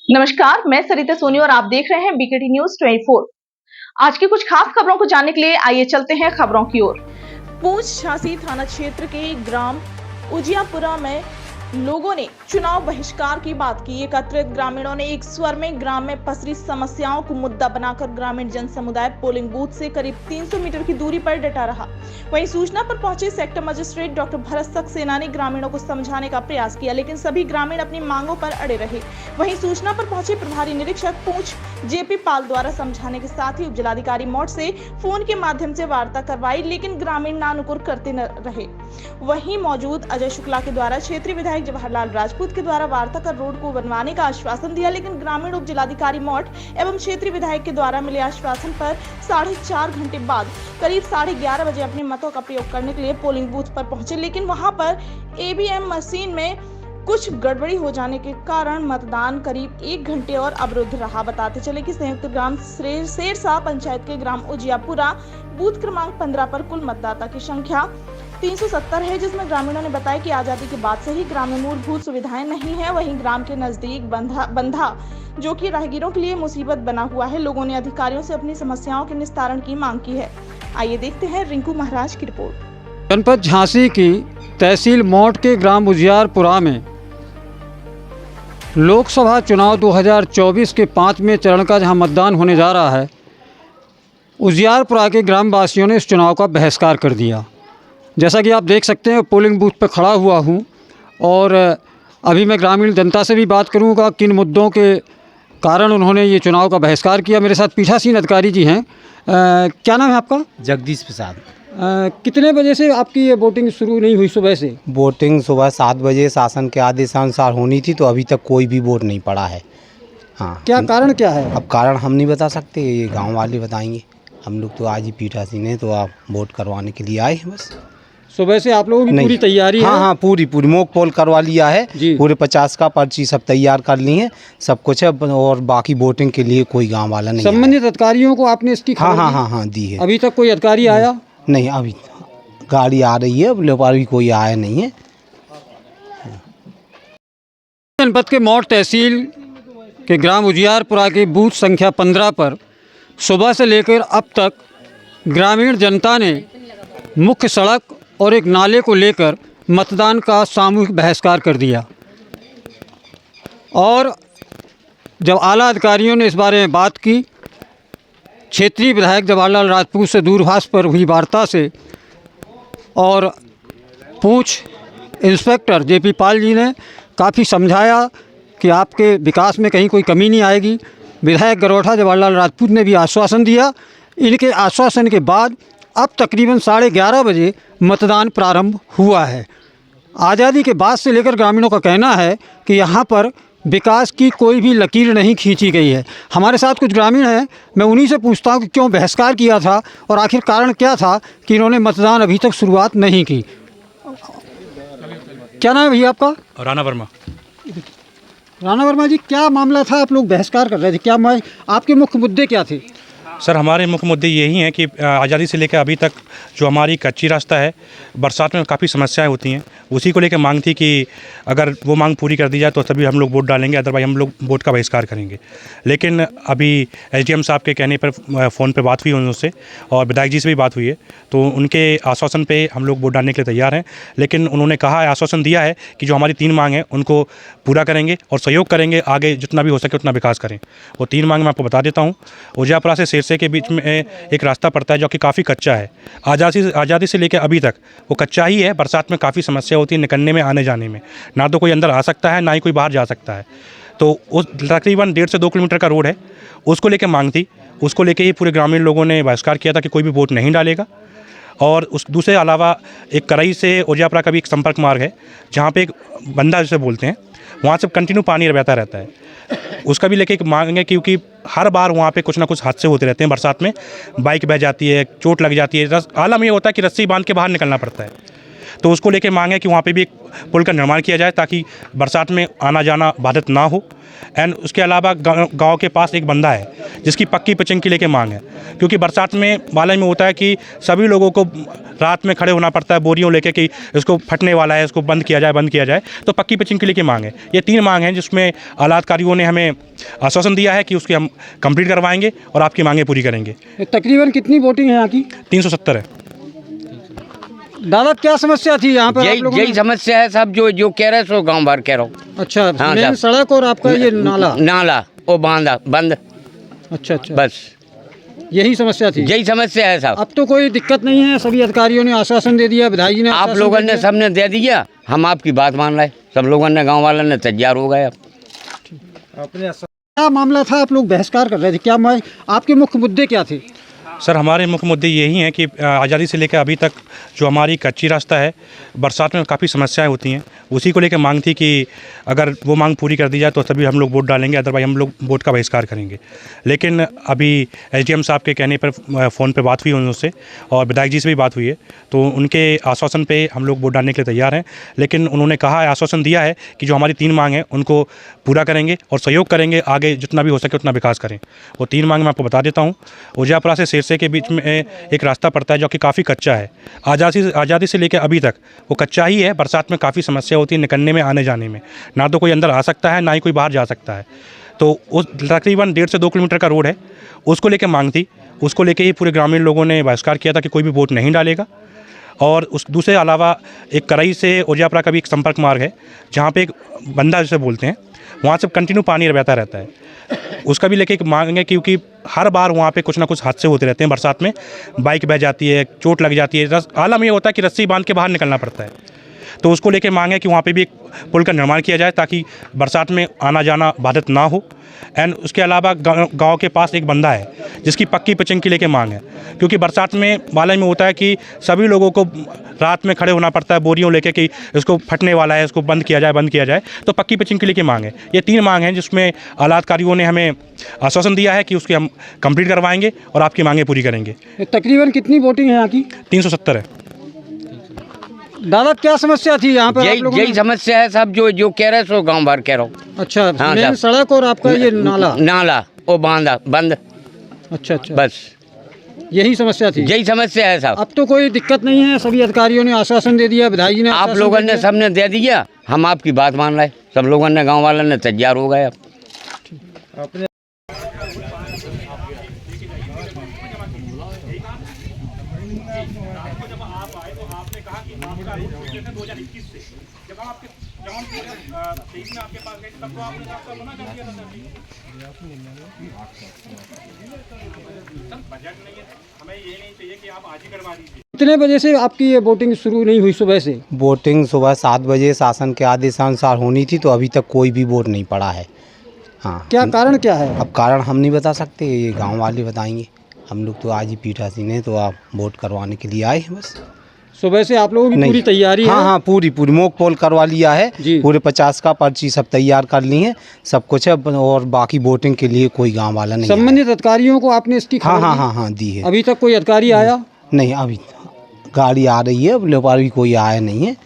नमस्कार, मैं सरिता सोनी और आप देख रहे हैं बीकेटी न्यूज 24। आज की कुछ खास खबरों को जानने के लिए आइए चलते हैं खबरों की ओर। पूंछ झांसी थाना क्षेत्र के ग्राम उजियापुरा में लोगों ने चुनाव बहिष्कार की बात की। एकत्रित ग्रामीणों ने एक स्वर में ग्राम में पसरी समस्याओं को मुद्दा बनाकर ग्रामीण जन समुदाय पोलिंग बूथ से करीब 300 मीटर की दूरी पर डटा रहा। वहीं सूचना पर पहुंचे sector magistrate doctor Bharat Saxena ने ग्रामीणों को समझाने का प्रयास किया, लेकिन सभी ग्रामीण अपनी मांगों पर अड़े रहे। वहीं सूचना पर पहुंचे प्रभारी निरीक्षक पूंछ जेपी पाल द्वारा समझाने के साथ ही उपजिलाधिकारी मौट से फोन के माध्यम से वार्ता करवाई, लेकिन ग्रामीण नानुकुर करते न रहे। वहीं मौजूद अजय शुक्ला के द्वारा क्षेत्रीय विधायक जवाहरलाल राजपूत के द्वारा वार्ता कर रोड को बनवाने का आश्वासन दिया, लेकिन ग्रामीण उप जिलाधिकारी मौट एवं क्षेत्रीय विधायक के द्वारा मिले आश्वासन पर 4.5 घंटे बाद करीब 11:30 बजे अपने मतों का प्रयोग करने के लिए पोलिंग बूथ पर पहुंचे, लेकिन वहां पर ईवीएम मशीन में कुछ गड़बड़ी हो जाने के कारण मतदान करीब 1 घंटे और अवरुद्ध रहा। बताते चले कि संयुक्त ग्राम शेरशाह पंचायत के ग्राम उजियापुरा बूथ क्रमांक 15 पर कुल मतदाता की संख्या 370 है, जिसमें ग्रामीणों ने बताया कि आजादी के बाद से ही ग्राम में मूलभूत सुविधाएं नहीं है। वहीं ग्राम के नजदीक बंधा जो कि राहगीरों के लिए मुसीबत बना हुआ है। लोगों ने अधिकारियों से अपनी समस्याओं के निस्तारण की मांग की है। आइए देखते हैं रिंकू महाराज की रिपोर्ट। जनपद झांसी की तहसील मौट के ग्राम उजियारपुरा में लोकसभा चुनाव 2024 के 5वें चरण का जहां मतदान होने जा रहा है, उजियारपुरा के ग्रामवासियों ने इस चुनाव का बहिष्कार कर दिया। जैसा कि आप देख सकते हैं, पोलिंग बूथ पर खड़ा हुआ हूं और अभी मैं ग्रामीण जनता से भी बात करूंगा किन मुद्दों के कारण उन्होंने ये चुनाव का बहिष्कार किया। मेरे साथ पीठासीन अधिकारी जी हैं। क्या नाम है आपका? जगदीश प्रसाद। कितने बजे से आपकी ये वोटिंग शुरू नहीं हुई? सुबह से वोटिंग सुबह 7 बजे शासन के आदेशानुसार होनी थी, तो अभी तक कोई भी वोट नहीं पड़ा है। हाँ, क्या कारण क्या है? अब कारण हम नहीं बता सकते, ये गांव वाले बताएंगे। हम लोग तो आज ही पीठासीन हैं, तो आप वोट करवाने के लिए आए हैं बस। सुबह से आप लोगों की पूरी तैयारी है? हाँ, पूरी मॉक पोल करवा लिया है। पूरे 50 का पर्ची सब तैयार कर ली है, सब कुछ है, और बाकी वोटिंग के लिए कोई गाँव वाला नहीं। संबंधित अधिकारियों को आपने इसकी खबर हाँ दी है। अभी तक कोई अधिकारी आया नहीं, अभी गाड़ी आ रही है, अभी कोई आया नहीं है। जनपद के मौट तहसील के ग्राम उजियारपुरा के बूथ संख्या 15 पर सुबह से लेकर अब तक ग्रामीण जनता ने मुख्य सड़क और एक नाले को लेकर मतदान का सामूहिक बहिष्कार कर दिया। और जब आला अधिकारियों ने इस बारे में बात की, क्षेत्रीय विधायक जवाहरलाल राजपूत से दूरभाष पर हुई वार्ता से और पूंछ इंस्पेक्टर जेपी पाल जी ने काफ़ी समझाया कि आपके विकास में कहीं कोई कमी नहीं आएगी। विधायक गरोठा जवाहरलाल राजपूत ने भी आश्वासन दिया। इनके आश्वासन के बाद अब तकरीबन 11:30 बजे मतदान प्रारंभ हुआ है। आज़ादी के बाद से लेकर ग्रामीणों का कहना है कि यहाँ पर विकास की कोई भी लकीर नहीं खींची गई है। हमारे साथ कुछ ग्रामीण हैं, मैं उन्हीं से पूछता हूँ कि क्यों बहिष्कार किया था और आखिर कारण क्या था कि इन्होंने मतदान अभी तक शुरुआत नहीं की। क्या नाम है भैया आपका? राणा वर्मा। राणा वर्मा जी, क्या मामला था? आप लोग बहिष्कार कर रहे थे, क्या आपके मुख्य मुद्दे क्या थे? सर, हमारे मुख्य मुद्दे यही हैं कि आज़ादी से लेकर अभी तक जो हमारी कच्ची रास्ता है, बरसात में काफ़ी समस्याएं होती हैं, उसी को लेकर मांग थी कि अगर वो मांग पूरी कर दी जाए तो तभी हम लोग वोट डालेंगे, अदरवाइज हम लोग वोट का बहिष्कार करेंगे। लेकिन अभी एसडीएम साहब के कहने पर फ़ोन पर बात हुई उनसे और विधायक जी से भी बात हुई है, तो उनके आश्वासन पे हम लोग वोट डालने के लिए तैयार हैं। लेकिन उन्होंने कहा है, आश्वासन दिया है कि जो हमारी 3 मांग हैं उनको पूरा करेंगे और सहयोग करेंगे, आगे जितना भी हो सके उतना विकास करें। वो 3 मांग मैं आपको बता देता हूँ। उजियापुरा से शेरशाह के बीच में एक रास्ता पड़ता है जो कि काफ़ी कच्चा है। आज़ादी से लेकर अभी तक वो कच्चा ही है। बरसात में काफ़ी समस्या होती है निकलने में, आने जाने में। ना तो कोई अंदर आ सकता है, ना ही कोई बाहर जा सकता है। तो उस तकरीबन 1.5 से 2 किलोमीटर का रोड है, उसको लेकर मांग थी। उसको लेकर ही पूरे ग्रामीण लोगों ने बहिष्कार किया था कि कोई भी वोट नहीं डालेगा। और उस दूसरे अलावा एक करई से उजियापुरा का भी एक संपर्क मार्ग है, जहाँ पे एक बंदा जिसे बोलते हैं, वहाँ से कंटिन्यू पानी बहता रहता है। उसका भी लेके एक मांग है, क्योंकि हर बार वहाँ पे कुछ ना कुछ हादसे होते रहते हैं। बरसात में बाइक बह जाती है, चोट लग जाती है। आलम ये होता है कि रस्सी बांध के बाहर निकलना पड़ता है। तो उसको लेके मांग है कि वहाँ पे भी एक पुल का निर्माण किया जाए ताकि बरसात में आना जाना बाधित ना हो। एंड उसके अलावा गांव के पास एक बंदा है जिसकी पक्की पिचिंग की लेके मांग है, क्योंकि बरसात में बालाई में होता है कि सभी लोगों को रात में खड़े होना पड़ता है बोरियों लेके कि इसको फटने वाला है, इसको बंद किया जाए। तो पक्की पिचिंग के लेके मांग है। ये 3 मांग हैं जिसमें आला अधिकारियों ने हमें आश्वासन दिया है कि उसकी हम कंप्लीट करवाएंगे और आपकी मांगें पूरी करेंगे। तकरीबन कितनी वोटिंग है यहाँ की? 370 है। दादा क्या समस्या थी यहाँ पर? यही समस्या है सब, जो कह रहे सो गांव भर कह रहा हूँ। अच्छा, हाँ, मेन सड़क और आपका ये नाला वो बांधा बंद। अच्छा, बस यही समस्या थी। यही समस्या है साहब। अब तो कोई दिक्कत नहीं है, सभी अधिकारियों ने आश्वासन दे दिया, विधायक जी ने आप लोगों ने सबने दे दिया, हम आपकी बात मान रहे, सब लोगों ने गाँव वालों ने तैयार हो गए। अब क्या मामला था? आप लोग बहिष्कार कर रहे थे, क्या आपके मुख्य मुद्दे क्या थे? सर, हमारे मुख्य मुद्दे यही हैं कि आज़ादी से लेकर अभी तक जो हमारी कच्ची रास्ता है, बरसात में काफ़ी समस्याएं होती हैं, उसी को लेकर मांग थी कि अगर वो मांग पूरी कर दी जाए तो तभी हम लोग वोट डालेंगे, अदरवाइज हम लोग वोट का बहिष्कार करेंगे। लेकिन अभी एसडीएम साहब के कहने पर फ़ोन पे बात हुई उनसे और विधायक जी से भी बात हुई है, तो उनके आश्वासन पे हम लोग वोट डालने के लिए तैयार हैं। लेकिन उन्होंने कहा है, आश्वासन दिया है कि जो हमारी 3 मांग हैं उनको पूरा करेंगे और सहयोग करेंगे, आगे जितना भी हो सके उतना विकास करें। वो 3 मांग मैं आपको बता देता हूँ। उजियापुरा से सिरसे के बीच में एक रास्ता पड़ता है जो कि काफ़ी कच्चा है। आज़ादी से लेकर अभी तक वो कच्चा ही है। बरसात में काफ़ी समस्या होती है निकलने में, आने जाने में, ना तो कोई अंदर आ सकता है ना ही कोई बाहर जा सकता है। तो उस तकरीबन 1.5 से 2 किलोमीटर का रोड है, उसको लेकर मांग थी। उसको लेकर ही पूरे ग्रामीण लोगों ने बहिष्कार किया था कि कोई भी वोट नहीं डालेगा। और उस दूसरे अलावा एक करई से उजियापुरा का भी एक संपर्क मार्ग है जहाँ पे एक बंदा जिसे बोलते हैं, वहाँ से कंटिन्यू पानी बहता रहता है। उसका भी लेके एक मांग है, क्योंकि हर बार वहाँ पे कुछ ना कुछ हादसे होते रहते हैं। बरसात में बाइक बह जाती है, चोट लग जाती है। आलम ये होता है कि रस्सी बांध के बाहर निकलना पड़ता है। तो उसको लेके मांग है कि वहाँ पे भी एक पुल का निर्माण किया जाए ताकि बरसात में आना जाना बाधित ना हो। एंड उसके अलावा गांव के पास एक बंदा है जिसकी पक्की पिचिंग की लेके मांग है, क्योंकि बरसात में बालाई में होता है कि सभी लोगों को रात में खड़े होना पड़ता है बोरियों लेके कि इसको फटने वाला है, इसको बंद किया जाए। तो पक्की पिचिंग के लेके मांग है। ये 3 मांग हैं जिसमें आला अधिकारियों ने हमें आश्वासन दिया है कि उसकी हम कंप्लीट करवाएंगे और आपकी मांगें पूरी करेंगे। तकरीबन कितनी वोटिंग है यहाँ की? 370 है। दादा क्या समस्या थी यहाँ पर? यही समस्या है सब, जो कह रहे सो गाँव भर कह रहा हूँ। अच्छा, हाँ, मेन सड़क और आपका ये नाला वो बांधा बंद। अच्छा, बस यही समस्या थी। यही समस्या है साहब। अब तो कोई दिक्कत नहीं है, सभी अधिकारियों ने आश्वासन दे दिया, विधायक जी ने आप लोगों ने सबने दे दिया, हम आपकी बात मान रहे, सब लोगों ने गाँव वालों ने तैयार हो गए। अब कितने बजे से आपकी ये वोटिंग शुरू नहीं हुई? सुबह से वोटिंग सुबह 7 बजे शासन के आदेशानुसार होनी थी, तो अभी तक कोई भी वोट नहीं पड़ा है। हाँ, क्या कारण क्या है? अब कारण हम नहीं बता सकते, ये गांव वाले बताएंगे। हम लोग तो आज ही पीठासीन हैं, तो आप वोट करवाने के लिए आए हैं बस। सुबह से आप लोगों की पूरी तैयारी है? हाँ, पूरी मॉक पोल करवा लिया है पूरे 50 का पर्ची सब तैयार कर ली है, सब कुछ है। और बाकी वोटिंग के लिए कोई गांव वाला नहीं। संबंधित अधिकारियों को आपने इसकी खबर दी? हाँ दी है। अभी तक कोई अधिकारी आया नहीं? अभी गाड़ी आ रही है, लेकिन अभी कोई आया नहीं है।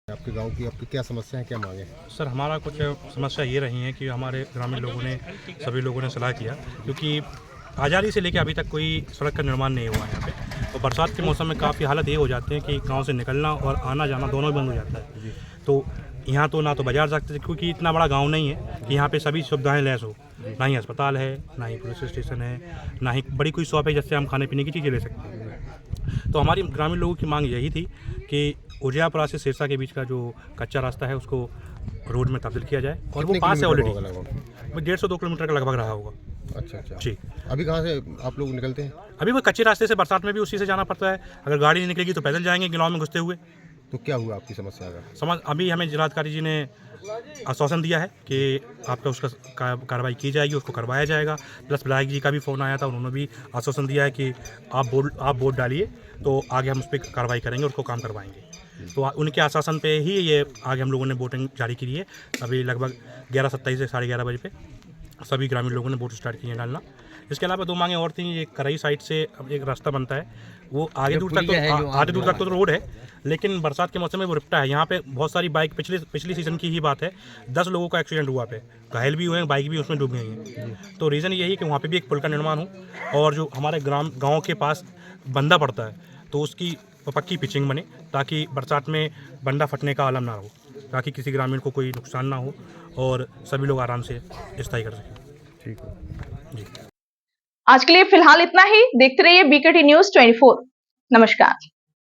आपके गांव की आपकी क्या समस्या है, क्या मांगे? सर, हमारा कुछ समस्या ये रही है कि हमारे ग्रामीण लोगों ने, सभी लोगों ने सलाह किया, क्योंकि आज़ादी से लेकर अभी तक कोई सड़क का निर्माण नहीं हुआ है यहाँ पे। और बरसात के मौसम में काफ़ी हालत ये हो जाती है कि गांव से निकलना और आना जाना दोनों बंद हो जाता है। तो यहाँ तो ना तो बाजार सकते, क्योंकि इतना बड़ा गांव नहीं है कि यहाँ पे सभी सुविधाएं लैस हो। ना ही अस्पताल है, ना ही पुलिस स्टेशन है, ना ही बड़ी कोई शॉप है जिससे हम खाने पीने की चीज़ें ले सकते हैं। तो हमारी ग्रामीण लोगों की मांग यही थी कि उजियापुरा से सिरसा के बीच का जो कच्चा रास्ता है उसको रोड में तब्दील किया जाए, और वो पास है ऑलरेडी। 150-2 किलोमीटर का लगभग रहा होगा। अच्छा जी। अभी कहाँ से आप लोग निकलते हैं? अभी वो कच्चे रास्ते से बरसात में भी उसी से जाना पड़ता है। अगर गाड़ी नहीं निकलेगी तो पैदल जाएंगे गाँव में घुसते हुए। तो क्या हुआ आपकी समस्या का? अभी हमें जिलाधिकारी जी ने आश्वासन दिया है कि आपका उसका कार्रवाई की जाएगी, उसको करवाया जाएगा। प्लस विधायक जी का भी फ़ोन आया था, उन्होंने भी आश्वासन दिया है कि आप वोट डालिए तो आगे हम उस पर कार्रवाई करेंगे, उसको काम करवाएंगे। तो उनके आश्वासन पे ही ये आगे हम लोगों ने वोटिंग जारी की है। अभी लगभग 11:27 से 11:30 बजे पे सभी ग्रामीण लोगों ने वोट स्टार्ट किए डालना। इसके अलावा 2 मांगें और थी। एक करई साइड से एक रास्ता बनता है, वो आगे दूर तक तो आधे दूर तक तो रोड है, लेकिन बरसात के मौसम में वो रिपटा है। यहाँ पे बहुत सारी बाइक पिछली सीज़न की ही बात है, 10 लोगों का एक्सीडेंट हुआ पे, घायल भी हुए हैं, बाइक भी उसमें डूब गई हैं। तो रीज़न यही है कि वहाँ पे भी एक पुल का निर्माण हो और जो हमारे गाँव के पास बंदा पड़ता है तो उसकी पक्की पिचिंग बने, ताकि बरसात में बंदा फटने का आलम ना हो, ताकि किसी ग्रामीण को कोई नुकसान ना हो और सभी लोग आराम से स्थायी कर सकें। ठीक है जी। आज के लिए फिलहाल इतना ही। देखते रहिए बीकेटी न्यूज़ 24। नमस्कार।